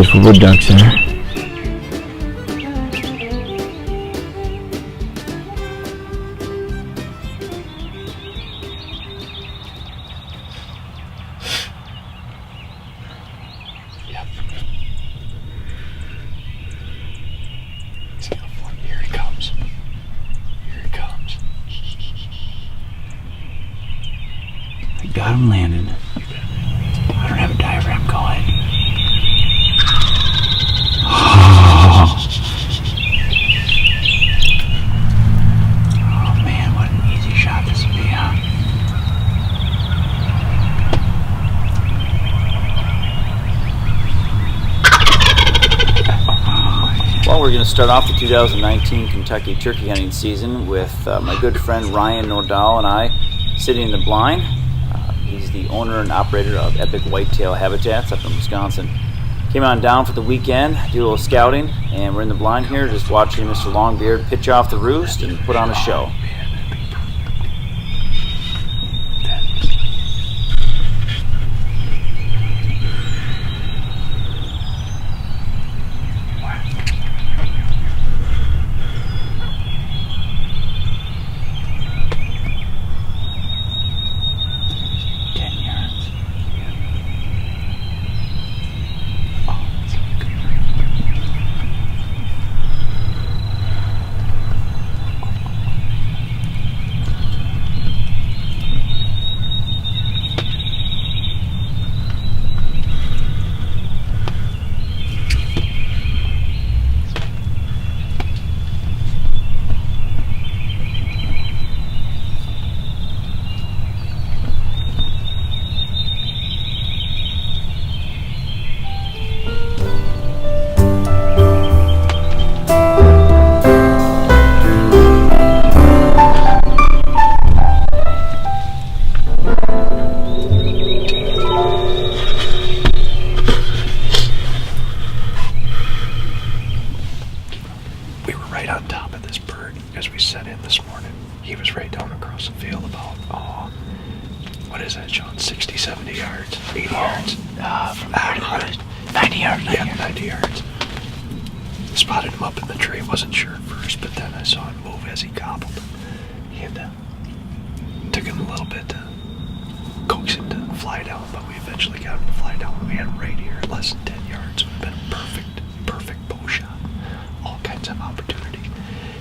beautiful wood ducks there. Here he comes. Here he comes. I got him landed. I don't have a diaphragm going. Oh man, what an easy shot this would be, huh? Well, we're going to start off the 2019 Kentucky turkey hunting season with my good friend Ryan Nordahl and I sitting in the blind. He's the owner and operator of Epic Whitetail Habitats up in Wisconsin. Came on down for the weekend, do a little scouting, and we're in the blind here just watching Mr. Longbeard pitch off the roost and put on a show. He was right down across the field about, what is that, John? 60, 70 yards, 80 yards. From here to the roost. 90 yards. Yeah, 90 yards. Spotted him up in the tree. Wasn't sure at first, but then I saw him move as he gobbled. And took him a little bit to coax him to fly down, but we eventually got him to fly down. We had him right here at less than 10 yards. It would have been a perfect bow shot. All kinds of opportunity.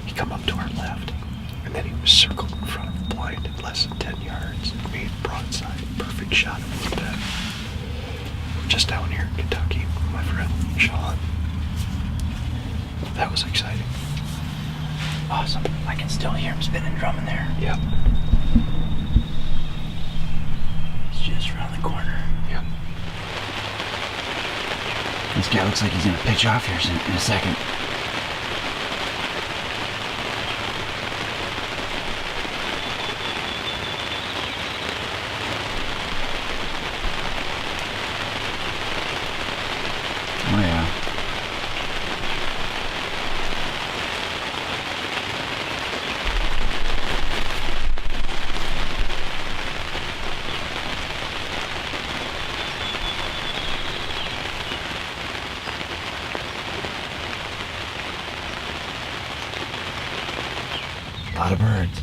He come up to our left, and then he was circled in front of the blind at less than 10 yards. Made broadside. Perfect shot. It would have been. Just down here in Kentucky with my friend Sean. That was exciting. Awesome. I can still hear him spinning drum in there. Yep. He's just around the corner. Yep. This guy looks like he's gonna pitch off here in a second. Oh yeah. A lot of birds.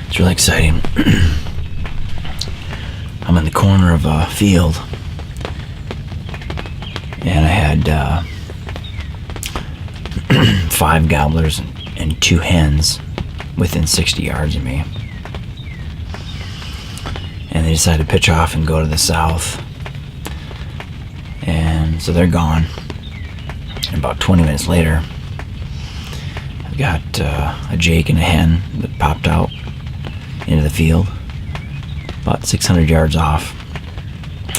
It's really exciting. I'm in the corner of a field, and I had 5 gobblers and 2 hens within 60 yards of me. And they decided to pitch off and go to the south. And so they're gone. And about 20 minutes later, I've got a Jake and a hen that popped out into the field, about 600 yards off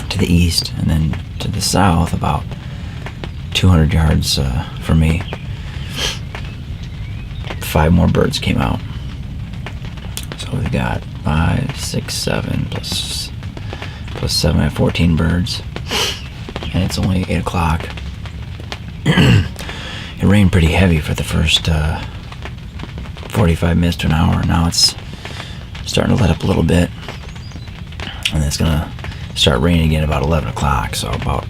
to the east, and then to the south, about 200 yards from me. 5 more birds came out. So So we've got 5, 6, 7 plus 7, I have 14 birds. And it's only 8 o'clock. It rained pretty heavy for the first 45 minutes to an hour. Now it's starting to let up a little bit. And it's going to start raining again about 11 o'clock. So about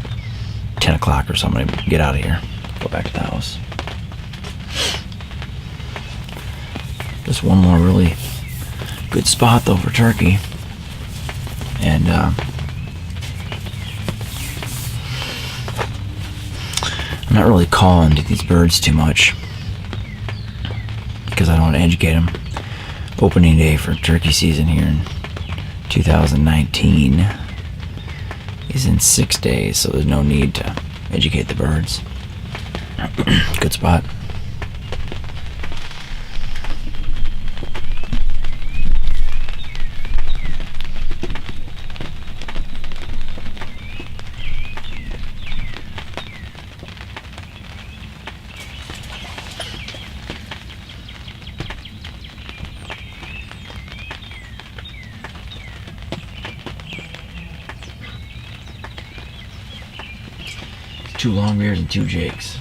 10 o'clock or something, get out of here. Go back to the house. Just one more really good spot though for turkey. And I'm not really calling to these birds too much because I don't want to educate them. Opening day for turkey season here in 2019 is in 6 days, so there's no need to educate the birds. Good spot. Two long ears and two jakes.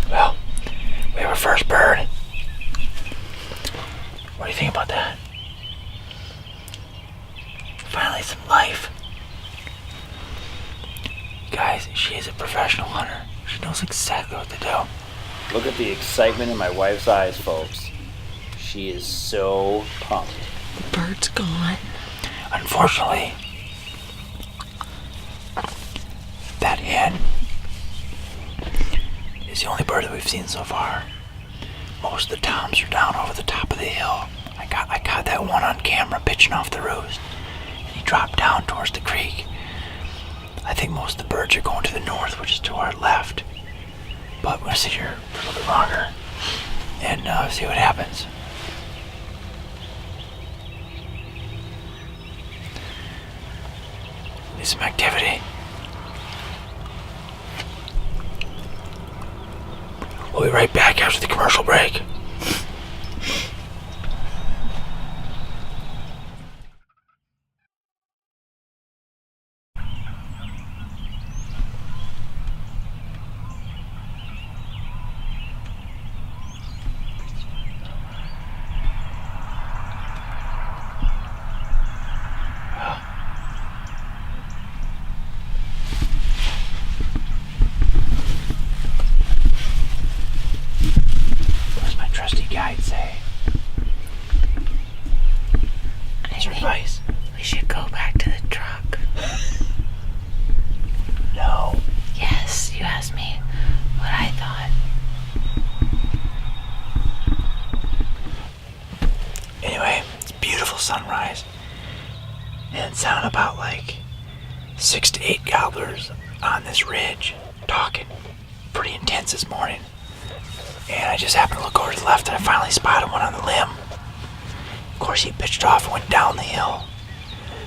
Well, we have our first bird. What do you think about that? Finally some life. Guys, she is a professional hunter. She knows exactly what to do. Look at the excitement in my wife's eyes, folks. She is so pumped. The bird's gone. Unfortunately, that hen is the only bird that we've seen so far. Most of the toms are down over the top of the hill. I caught that one on camera pitching off the roost. And he dropped down towards the creek. I think most of the birds are going to the north, which is to our left. But we're going to sit here for a little bit longer and see what happens. Need some activity. We'll be right back after the commercial break. What's my trusty guide say? What's your advice? We should go back to the truck. No. Yes, you asked me what I thought. Anyway, it's a beautiful sunrise. And it sounded about like 6 to 8 gobblers on this ridge talking pretty intense this morning. And I just happened to look over to the left and I finally spotted one on the limb. Of course, he pitched off and went down the hill.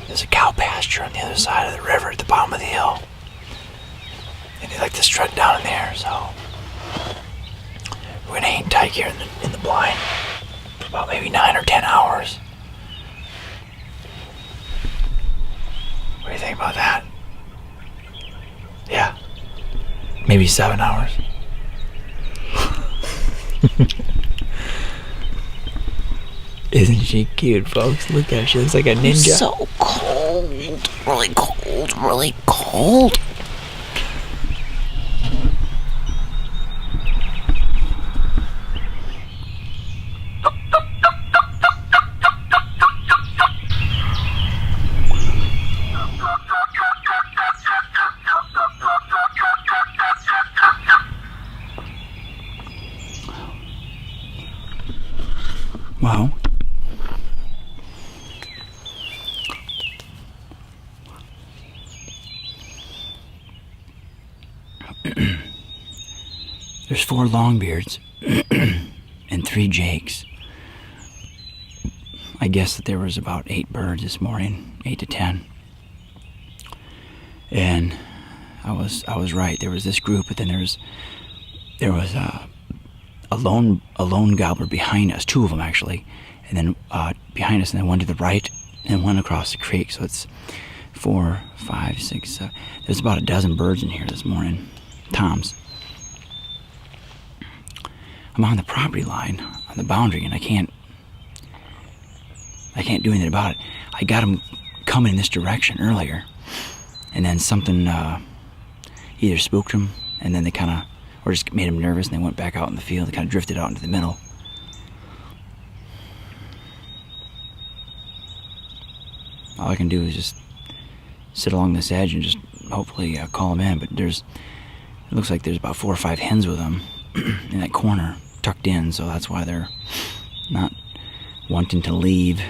There's a cow pasture on the other side of the river at the bottom of the hill. And they like to strut down in there, so we're gonna hang tight here in the blind for about maybe 9 or 10 hours. What do you think about that? Yeah. Maybe 7 hours. Isn't she cute, folks? Look at her. She looks like a ninja. So cold. Really cold. Really cold. Well, there's 4 longbeards and 3 jakes. I guess that there was about 8 birds this morning, 8 to 10. And I was right. There was this group, but then there was a lone gobbler behind us, 2 of them actually, and then behind us, and then one to the right, and one across the creek. So it's 4, 5, 6, 7. There's about a dozen birds in here this morning, toms. I'm on the property line, on the boundary, and I can't do anything about it. I got them coming in this direction earlier, and then something either spooked them, and then they kind of, or just made them nervous, and they went back out in the field. They kind of drifted out into the middle. All I can do is just sit along this edge and just hopefully call them in. But it looks like there's about 4 or 5 hens with them in that corner, tucked in, so that's why they're not wanting to leave.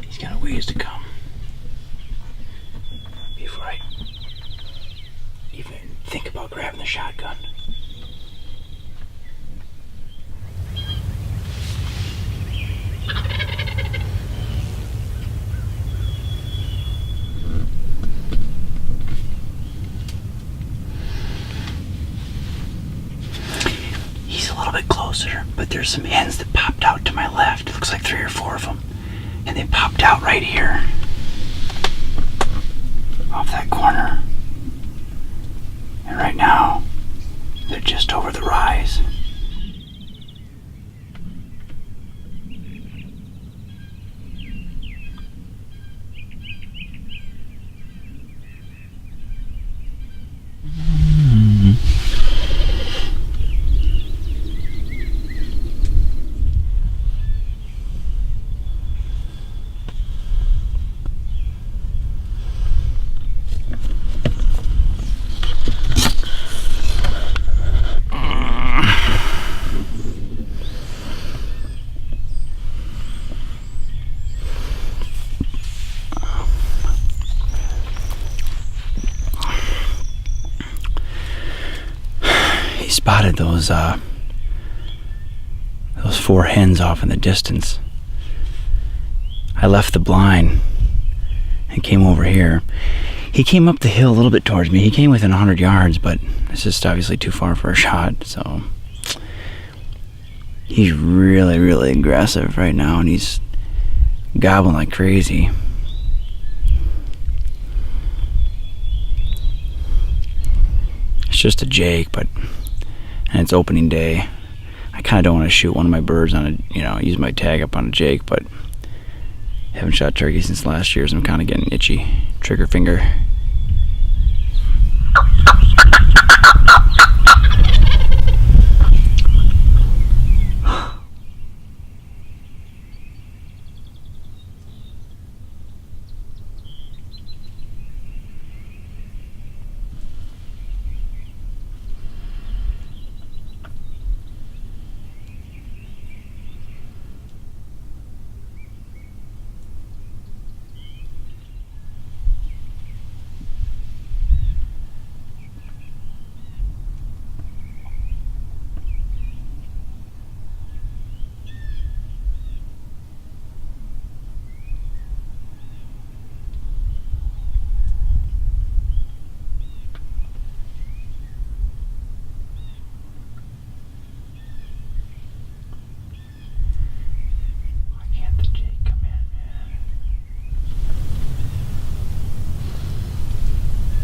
He's got a ways to come before I even think about grabbing the shotgun. He's a little bit closer, but there's some hens that popped out to my left. It looks like 3 or 4 of them. And they popped out right here off that corner. And right now, they're just over the rise. He spotted those 4 hens off in the distance. I left the blind and came over here. He came up the hill a little bit towards me. He came within 100 yards, but it's just obviously too far for a shot, so he's really, really aggressive right now, and he's gobbling like crazy. It's just a jake, and it's opening day. I kind of don't want to shoot one of my birds on use my tag up on a jake, but haven't shot turkey since last year, so I'm kind of getting itchy trigger finger.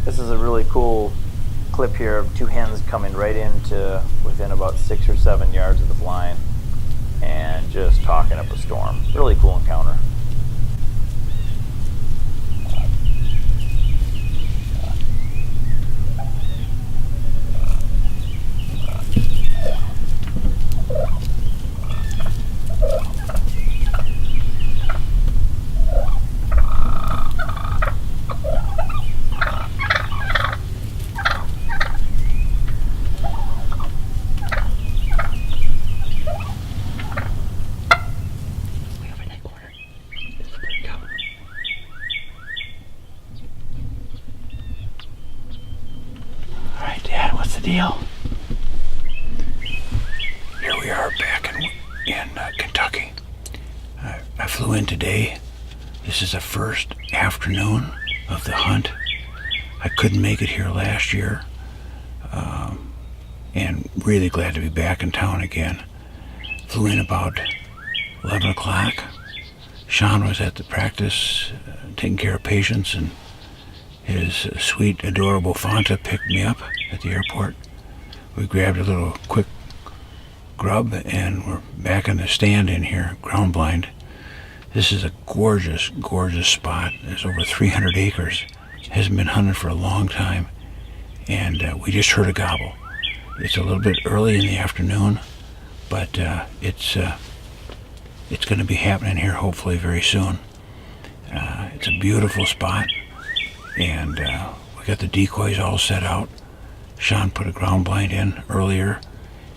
This is a really cool clip here of 2 hens coming right into within about 6 or 7 yards of the blind and just talking up a storm. Really cool encounter. deal? Here we are back in Kentucky. I flew in today. This is the first afternoon of the hunt. I couldn't make it here last year. And really glad to be back in town again. Flew in about 11 o'clock. Sean was at the practice taking care of patients, and his sweet, adorable Fanta picked me up at the airport. We grabbed a little quick grub and we're back in the stand in here, ground blind. This is a gorgeous, gorgeous spot. There's over 300 acres. Hasn't been hunted for a long time, and we just heard a gobble. It's a little bit early in the afternoon, but it's going to be happening here hopefully very soon. It's a beautiful spot, and we got the decoys all set out. Sean put a ground blind in earlier,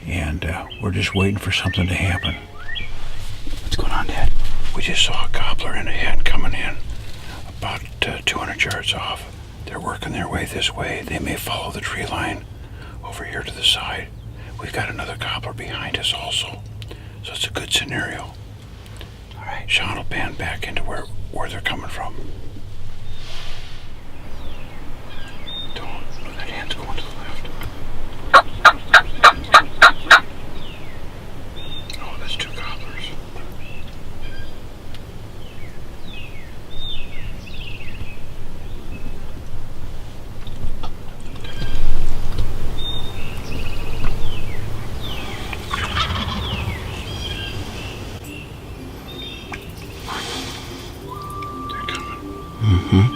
and we're just waiting for something to happen. What's going on, Dad? We just saw a gobbler and a hen coming in about 200 yards off. They're working their way this way. They may follow the tree line over here to the side. We've got another gobbler behind us also, so it's a good scenario. All right, Sean will pan back into where they're coming from. Don't. That hand's going to the left. Oh, that's two gobblers. They're coming. Mm-hmm.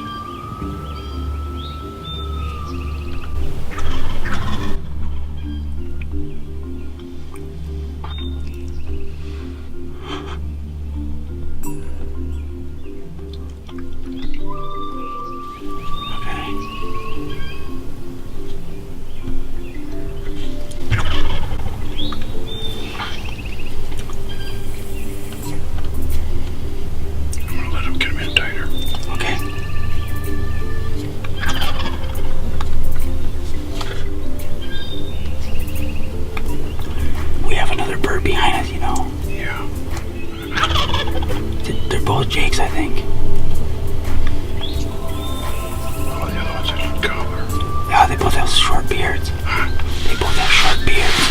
I'm gonna let him get him in tighter. Okay. We have another bird behind us, you know. Yeah. They're both Jakes, I think. Oh, the other one's a gobbler. Yeah, they both have short beards. They both have short beards.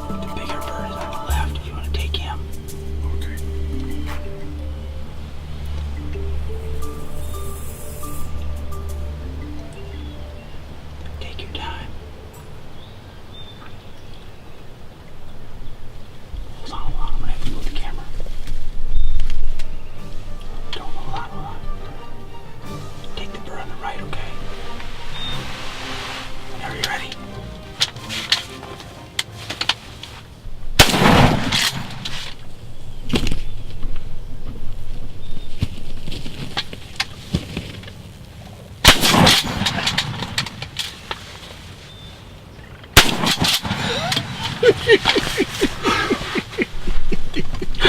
The bigger bird is on the left if you want to take him. Okay. Take your time. Hold on, I'm gonna have to move the camera. Don't hold on. Take the bird on the right, okay? Are you ready?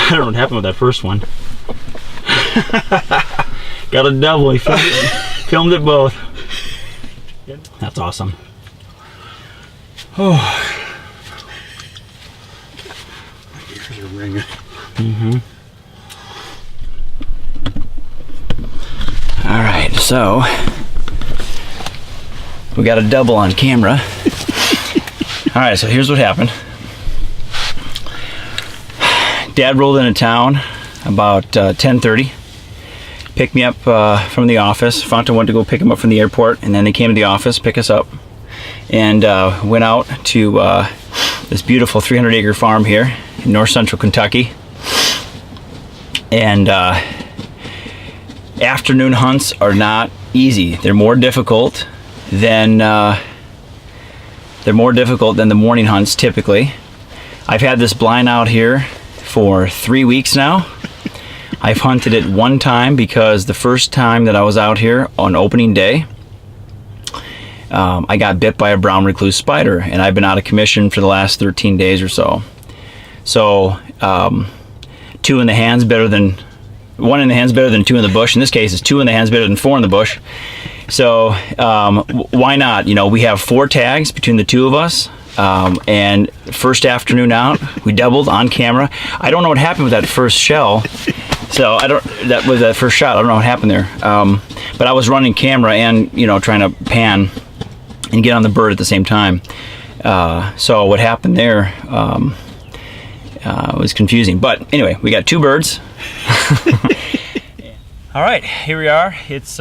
I don't know what happened with that first one. Got a double. He filmed it both. That's awesome. Oh. My ears are ringing. Mm-hmm. All right, so we got a double on camera. All right, so here's what happened. Dad rolled into town about 10:30. Picked me up from the office. Fanta went to go pick him up from the airport, and then they came to the office, pick us up, and went out to this beautiful 300-acre farm here in north central Kentucky. And afternoon hunts are not easy. They're more difficult than the morning hunts typically. I've had this blind out here for 3 weeks now. I've hunted it one time because the first time that I was out here on opening day, I got bit by a brown recluse spider, and I've been out of commission for the last 13 days or so. So, 2 in the hand's better than 1 in the hand's better than 2 in the bush. In this case, it's 2 in the hand's better than 4 in the bush. So, why not? You know, we have 4 tags between the two of us. And first afternoon out, we doubled on camera. I don't know what happened with that first shell. So that was that first shot. I don't know what happened there. But I was running camera and, you know, trying to pan and get on the bird at the same time. So what happened there was confusing. But anyway, we got 2 birds. All right, here we are. It's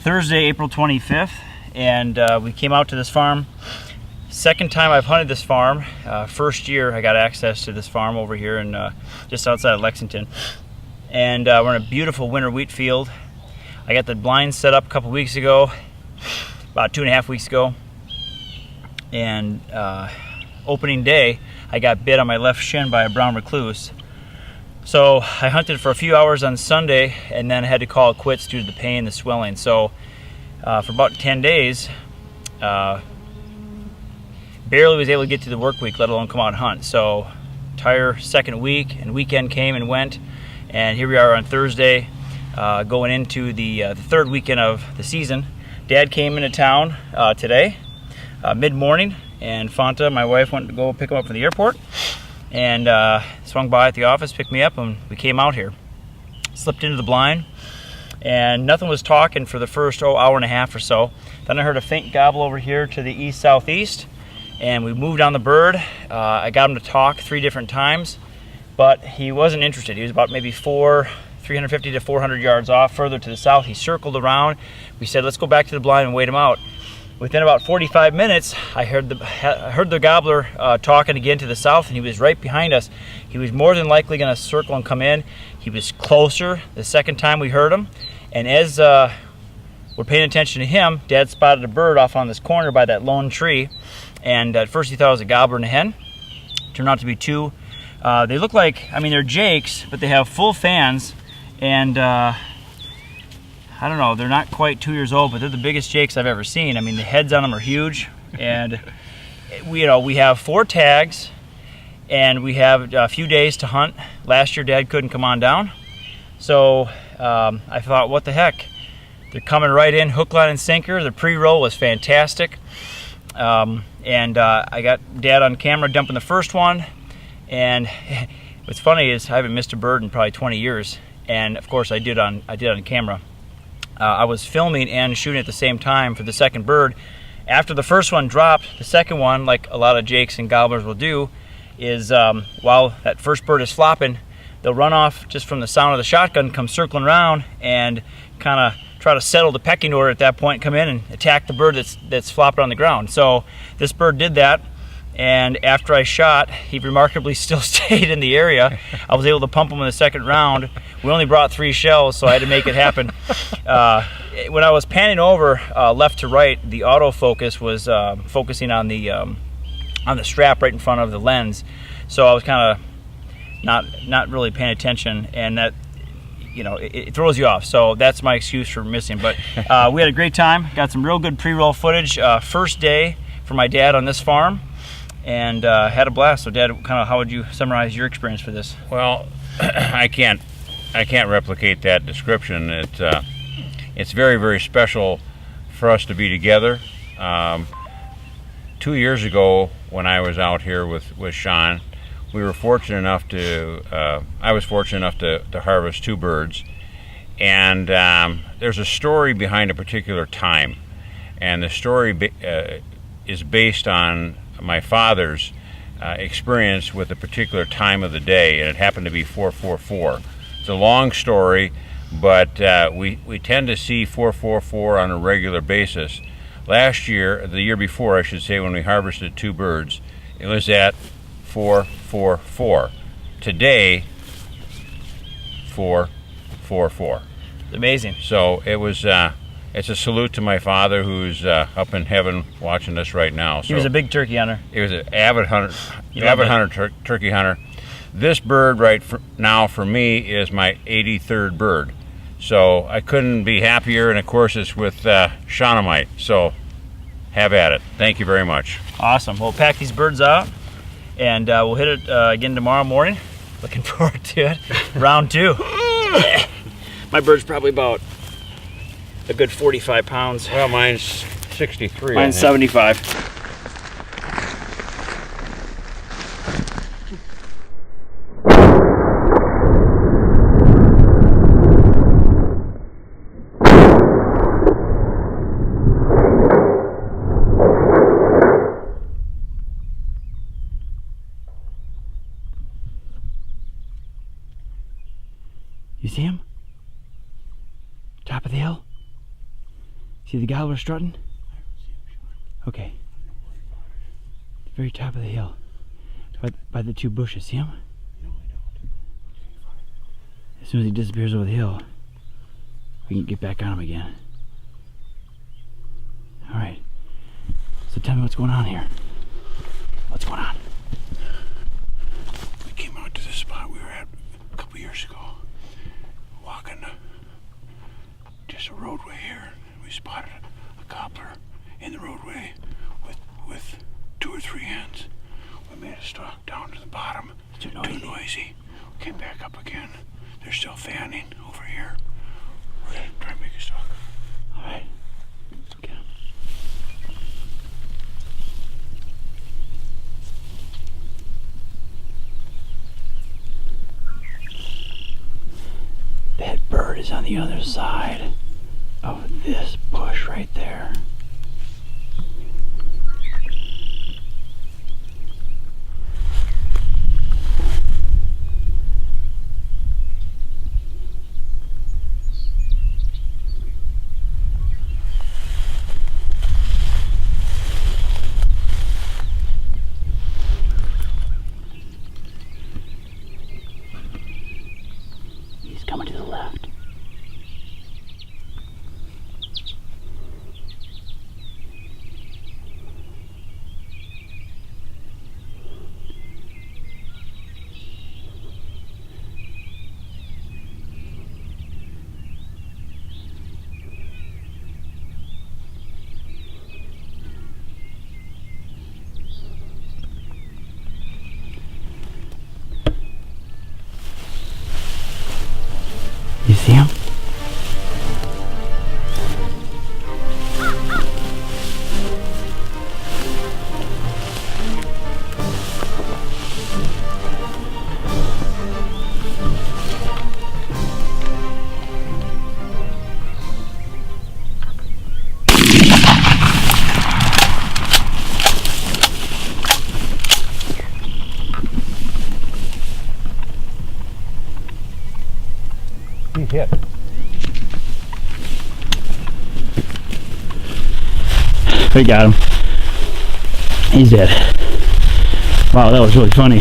Thursday, April 25th, and we came out to this farm. Second time I've hunted this farm. First year I got access to this farm over here in just outside of Lexington. And we're in a beautiful winter wheat field. I got the blinds set up a couple weeks ago, about 2.5 weeks ago. And opening day, I got bit on my left shin by a brown recluse. So I hunted for a few hours on Sunday and then I had to call it quits due to the pain, the swelling. So for about 10 days, barely was able to get to the work week, let alone come out and hunt. So entire second week and weekend came and went, and here we are on Thursday, going into the third weekend of the season. Dad came into town today, mid-morning, and Fanta, my wife, went to go pick him up from the airport, and swung by at the office, picked me up, and we came out here. Slipped into the blind, and nothing was talking for the first hour and a half or so. Then I heard a faint gobble over here to the east-southeast, and we moved on the bird. I got him to talk 3 different times, but he wasn't interested. He was about maybe 350 to 400 yards off further to the south. He circled around. We said, let's go back to the blind and wait him out. Within about 45 minutes, I heard the gobbler talking again to the south, and he was right behind us. He was more than likely going to circle and come in. He was closer the second time we heard him, and as we're paying attention to him, Dad spotted a bird off on this corner by that lone tree. And at first he thought it was a gobbler and a hen. Turned out to be 2. They look like, I mean, they're jakes, but they have full fans. And I don't know, they're not quite 2 years old, but they're the biggest jakes I've ever seen. I mean, the heads on them are huge. And we have 4 tags, and we have a few days to hunt. Last year, Dad couldn't come on down. So I thought, what the heck? They're coming right in, hook, line, and sinker. The pre-roll was fantastic. I got Dad on camera dumping the first one, and what's funny is I haven't missed a bird in probably 20 years, and of course I did on camera. I was filming and shooting at the same time for the second bird. After the first one dropped, the second one, like a lot of jakes and gobblers will do, is while that first bird is flopping, they'll run off just from the sound of the shotgun, come circling around, and kind of try to settle the pecking order at that point, come in and attack the bird that's flopping on the ground. So this bird did that, and after I shot, he remarkably still stayed in the area. I was able to pump him in the second round. We only brought 3 shells, so I had to make it happen. When I was panning over left to right, the autofocus was focusing on the strap right in front of the lens, so I was kind of not really paying attention, and that, you know, it throws you off. So that's my excuse for missing. But we had a great time. Got some real good pre-roll footage. First day for my dad on this farm, and had a blast. So Dad, kind of how would you summarize your experience for this? Well, I can't replicate that description. It's very, very special for us to be together. 2 years ago, when I was out here with Sean, we were fortunate enough to, I was fortunate enough to harvest 2 birds. And there's a story behind a particular time. And the story is based on my father's experience with a particular time of the day, and it happened to be 444. It's a long story, but we tend to see 444 on a regular basis. Last year, the year before I should say, when we harvested 2 birds, it was at 444. Today, 444. Amazing. So it was. It's a salute to my father, who's up in heaven watching us right now. So He was a big turkey hunter. he was an avid hunter, You love it. turkey hunter. This bird now for me is my 83rd bird. So I couldn't be happier, and of course it's with Shaunamite. So have at it. Thank you very much. Awesome. We'll pack these birds out, and we'll hit it again tomorrow morning. Looking forward to it. Round 2. My bird's probably about a good 45 pounds. Well, mine's 63. Mine's I think. 75. You see him? Top of the hill? See the gobbler strutting? Okay. Very top of the hill. By the 2 bushes. See him? As soon as he disappears over the hill, we can get back on him again. Alright. So tell me what's going on here. What's going on? We came out to the spot we were at a couple years ago, walking just a roadway here. We spotted a gobbler in the roadway with 2 or 3 hens. We made a stalk down to the bottom. Too noisy. We came back up again. They're still fanning over here. We're gonna try and make a stalk. Alright. Get him. That bird is on the other side of this bush right there. He's coming to the left. You see him? He hit. We got him. He's dead. Wow, that was really funny.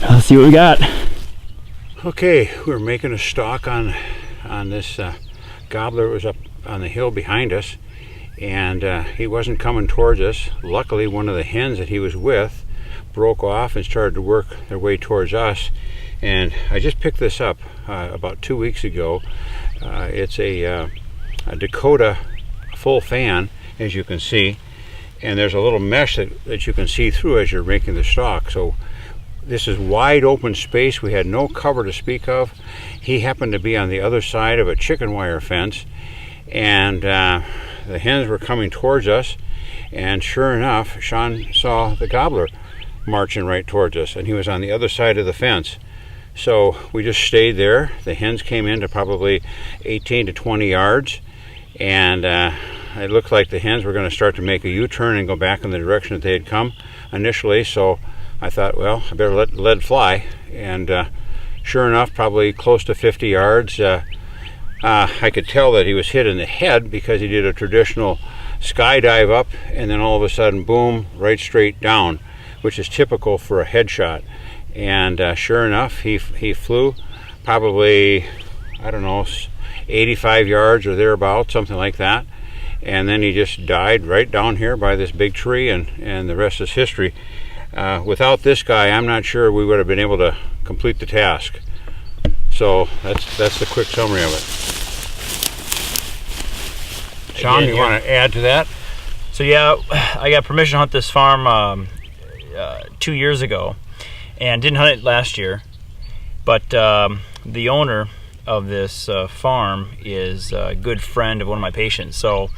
Let's see what we got. Okay, we're making a stalk on this gobbler. It was up on the hill behind us, and he wasn't coming towards us. Luckily, one of the hens that he was with broke off and started to work their way towards us. And I just picked this up about 2 weeks ago. It's a Dakota full fan, as you can see, and there's a little mesh that you can see through as you're making the stalk. So this is wide open space. We had no cover to speak of. He happened to be on the other side of a chicken wire fence, and the hens were coming towards us, and sure enough, Sean saw the gobbler marching right towards us, and he was on the other side of the fence. So we just stayed there. The hens came in to probably 18 to 20 yards, and it looked like the hens were going to start to make a U-turn and go back in the direction that they had come initially. So I thought, well, I better let the lead fly, and sure enough, probably close to 50 yards. I could tell that he was hit in the head because he did a traditional skydive up and then all of a sudden, boom, right straight down, which is typical for a headshot. And sure enough, he flew probably, I don't know, 85 yards or thereabouts, something like that. And then he just died right down here by this big tree, and the rest is history. Without this guy, I'm not sure we would have been able to complete the task. So that's the quick summary of it. Sean, you want to add to that? So yeah, I got permission to hunt this farm 2 years ago, and didn't hunt it last year. But the owner of this farm is a good friend of one of my patients, so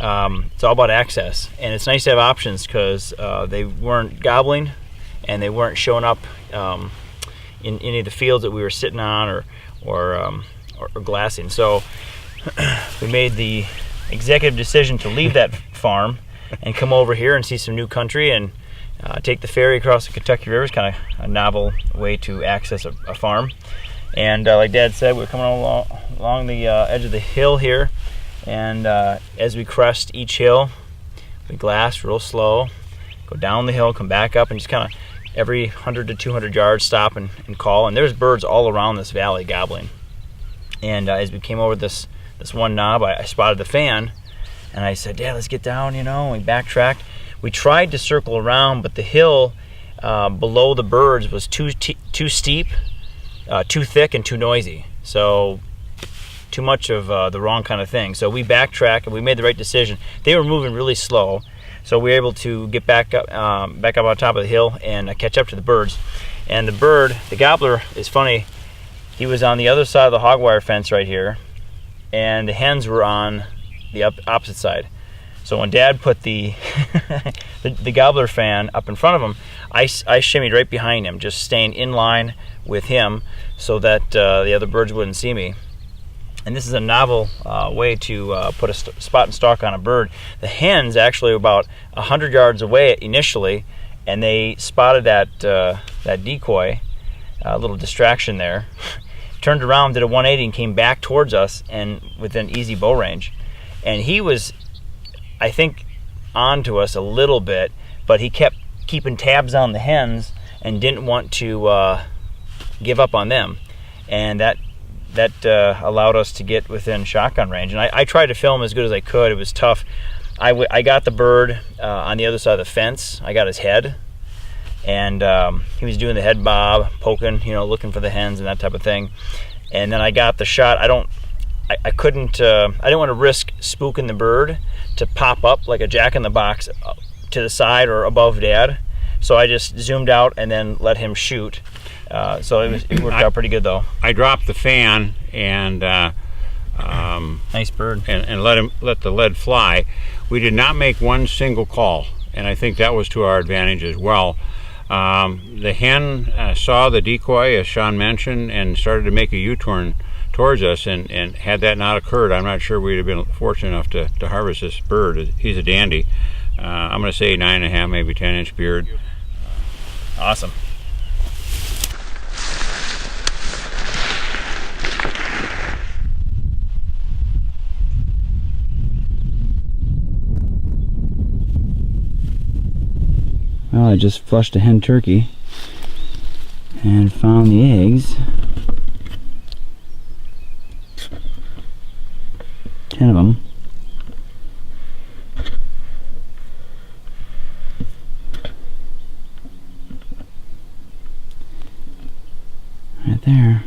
it's all about access, and it's nice to have options because they weren't gobbling and they weren't showing up in any of the fields that we were sitting on or glassing. So we made the executive decision to leave that farm and come over here and see some new country and take the ferry across the Kentucky River. Is kind of a novel way to access a farm. And like Dad said, we're coming along the edge of the hill here, and as we crest each hill, we glass real slow, go down the hill, come back up, and just kind of every 100 to 200 yards stop and call. And there's birds all around this valley gobbling. And as we came over this one knob, I spotted the fan, and I said, Dad, let's get down, and we backtracked. We tried to circle around, but the hill below the birds was too steep, too thick, and too noisy. So too much of the wrong kind of thing. So we backtracked, and we made the right decision. They were moving really slow, so we were able to get back up on top of the hill and catch up to the birds. And the gobbler, is funny. He was on the other side of the hog wire fence right here, and the hens were on the opposite side. So when Dad put the the gobbler fan up in front of him, I shimmied right behind him, just staying in line with him so that the other birds wouldn't see me. And this is a novel way to put a spot and stalk on a bird. The hens actually were about 100 yards away initially, and they spotted that decoy, a little distraction there, turned around, did a 180, and came back towards us and within easy bow range. And he was, I think, on to us a little bit, but he kept keeping tabs on the hens and didn't want to give up on them. And that allowed us to get within shotgun range. And I tried to film as good as I could. It was tough. I got the bird on the other side of the fence. I got his head, and he was doing the head bob, poking, looking for the hens and that type of thing. And then I got the shot. I couldn't. I didn't want to risk spooking the bird to pop up like a jack-in-the-box to the side or above Dad. So I just zoomed out and then let him shoot. So it worked out pretty good, though. I dropped the fan and nice bird, and let the lead fly. We did not make one single call, and I think that was to our advantage as well. The hen saw the decoy, as Sean mentioned, and started to make a U-turn towards us, and had that not occurred, I'm not sure we'd have been fortunate enough to harvest this bird. He's a dandy. I'm going to say 9.5, maybe 10-inch beard. Awesome. Well, I just flushed a hen turkey and found the eggs. 10 of them. Right there.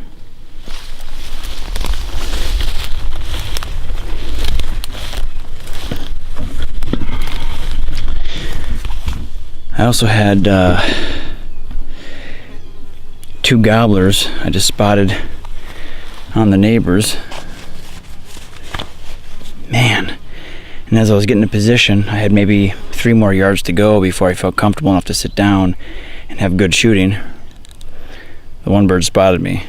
I also had 2 gobblers I just spotted on the neighbors. Man, and as I was getting in position, I had maybe 3 more yards to go before I felt comfortable enough to sit down and have good shooting. The one bird spotted me.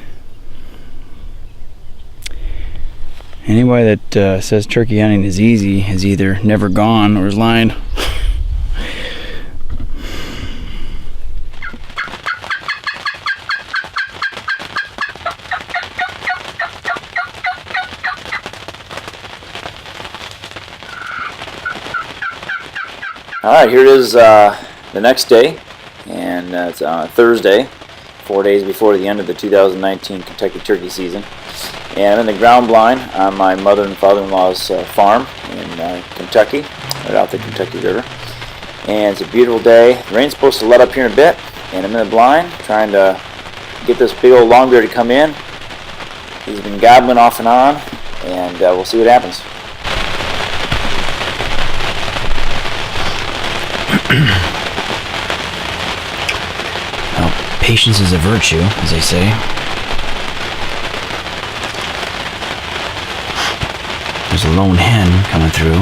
Anybody that says turkey hunting is easy is either never gone or is lying. All right, here it is the next day, and it's Thursday, 4 days before the end of the 2019 Kentucky turkey season. And I'm in the ground blind on my mother and father-in-law's farm in Kentucky, right off the Kentucky River. And it's a beautiful day. The rain's supposed to let up here in a bit, and I'm in the blind trying to get this big old longbeard to come in. He's been gobbling off and on, and we'll see what happens. Well, patience is a virtue, as they say. There's a lone hen coming through,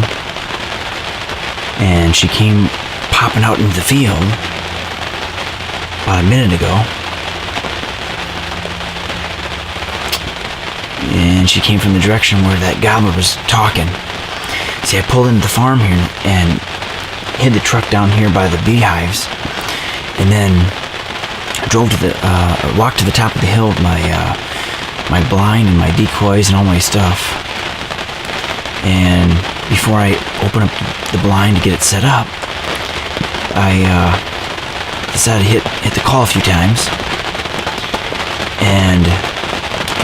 and she came popping out into the field about a minute ago. And she came from the direction where that gobbler was talking. See, I pulled into the farm here and hid the truck down here by the beehives, and then drove to the walked to the top of the hill with my blind and my decoys and all my stuff. And before I open up the blind to get it set up, I decided to hit the call a few times, and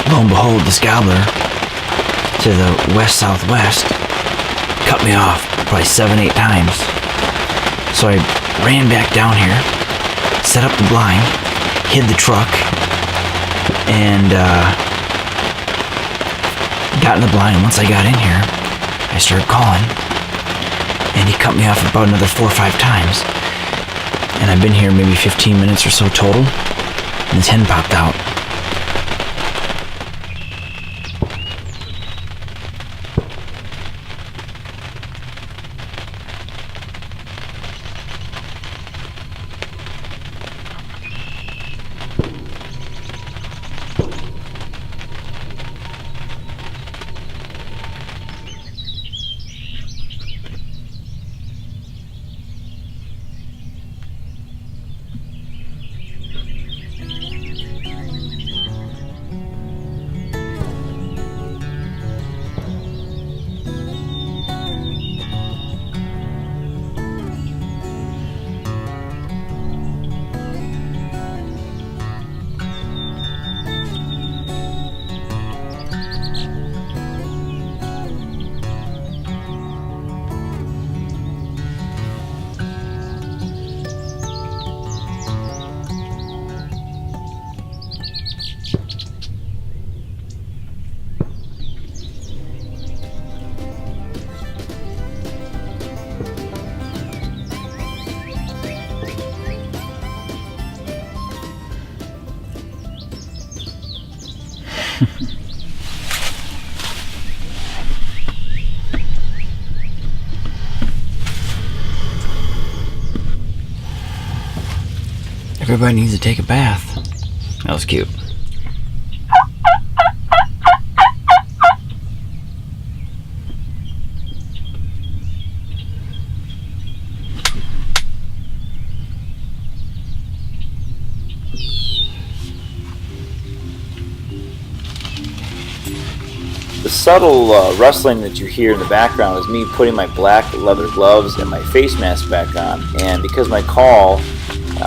lo and behold, this gobbler to the west-southwest cut me off probably 7-8 times. So I ran back down here, set up the blind, hid the truck, and got in the blind. And once I got in here, I started calling, and he cut me off about another 4 or 5 times. And I've been here maybe 15 minutes or so total, and this hen popped out. Everybody needs to take a bath. That was cute. The subtle rustling that you hear in the background is me putting my black leather gloves and my face mask back on. And because my call,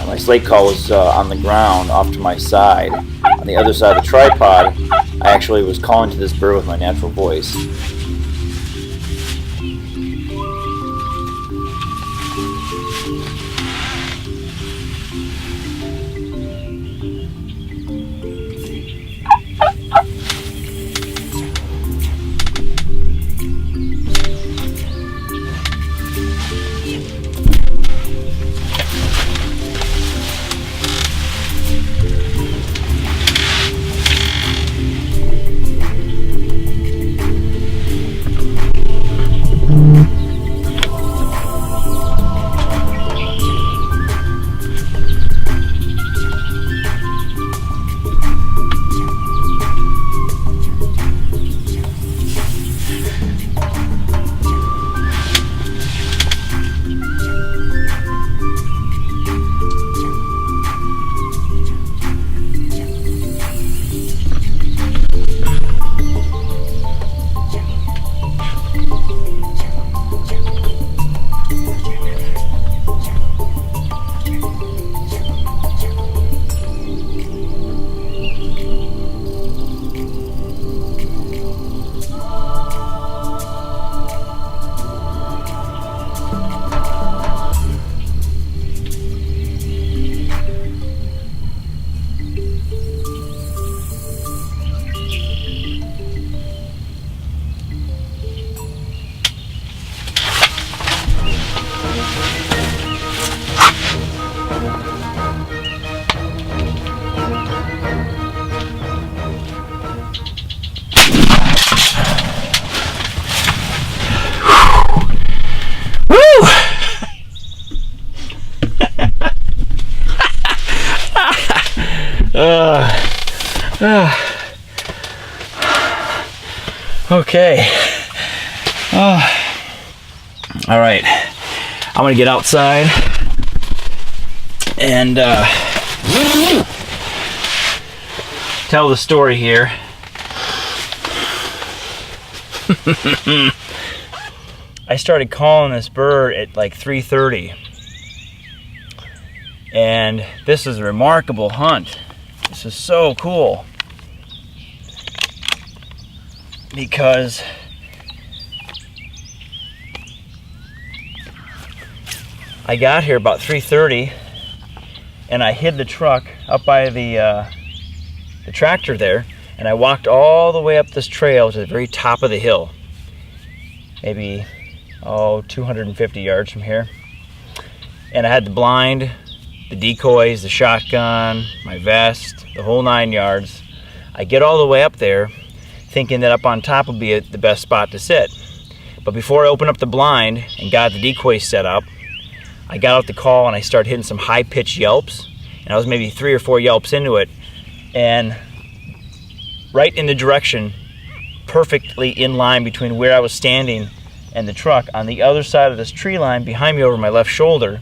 my slate call was on the ground off to my side, on the other side of the tripod, I actually was calling to this bird with my natural voice. Okay. All right. I'm gonna get outside and tell the story here. I started calling this bird at like 3:30, and this is a remarkable hunt. This is so cool because I got here about 3:30 and I hid the truck up by the tractor there, and I walked all the way up this trail to the very top of the hill, maybe 250 yards from here. And I had the blind, the decoys, the shotgun, my vest, the whole 9 yards. I get all the way up there thinking that up on top would be the best spot to sit. But before I opened up the blind and got the decoys set up, I got out the call and I started hitting some high-pitched yelps. And I was maybe 3 or 4 yelps into it, and right in the direction, perfectly in line between where I was standing and the truck, on the other side of this tree line behind me over my left shoulder,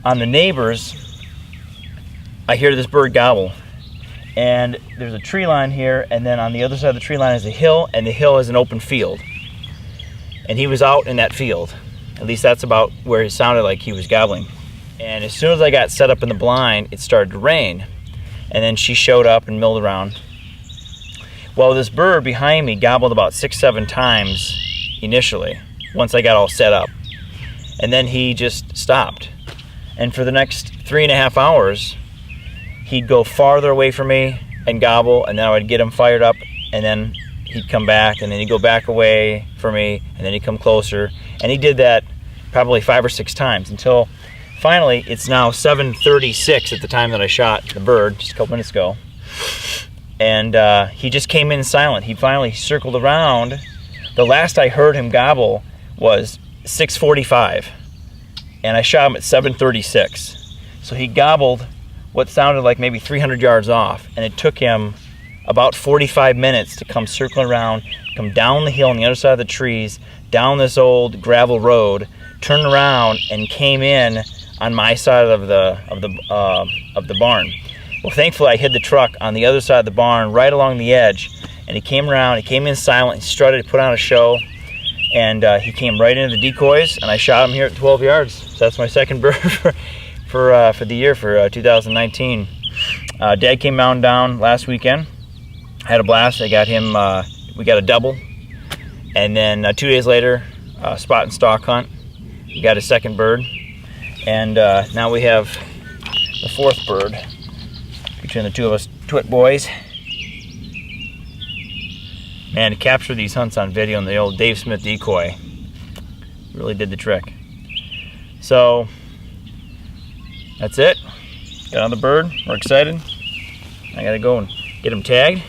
on the neighbors, I hear this bird gobble. And there's a tree line here, and then on the other side of the tree line is a hill, and the hill is an open field. And he was out in that field. At least that's about where it sounded like he was gobbling. And as soon as I got set up in the blind, it started to rain. And then she showed up and milled around. Well, this bird behind me gobbled about 6-7 times initially, once I got all set up. And then he just stopped. And for the next 3.5 hours, he'd go farther away from me and gobble, and then I would get him fired up, and then he'd come back, and then he'd go back away from me, and then he'd come closer. And he did that probably 5 or 6 times until finally, it's now 7:36 at the time that I shot the bird, just a couple minutes ago. And he just came in silent. He finally circled around. The last I heard him gobble was 6:45, and I shot him at 7:36. So he gobbled what sounded like maybe 300 yards off, and it took him about 45 minutes to come circling around, come down the hill on the other side of the trees, down this old gravel road, turn around, and came in on my side of the barn. Well, thankfully I hid the truck on the other side of the barn, right along the edge, and he came around. He came in silent, he strutted, put on a show, and he came right into the decoys, and I shot him here at 12 yards. So that's my second bird for the year, for 2019. Dad came down last weekend. Had a blast. I got him. We got a double, and then 2 days later, spot and stalk hunt. We got a second bird. And now we have the 4th bird between the two of us twit boys. Man, to capture these hunts on video and the old Dave Smith decoy really did the trick. So that's it. Got on the bird. We're excited. I gotta go and get him tagged.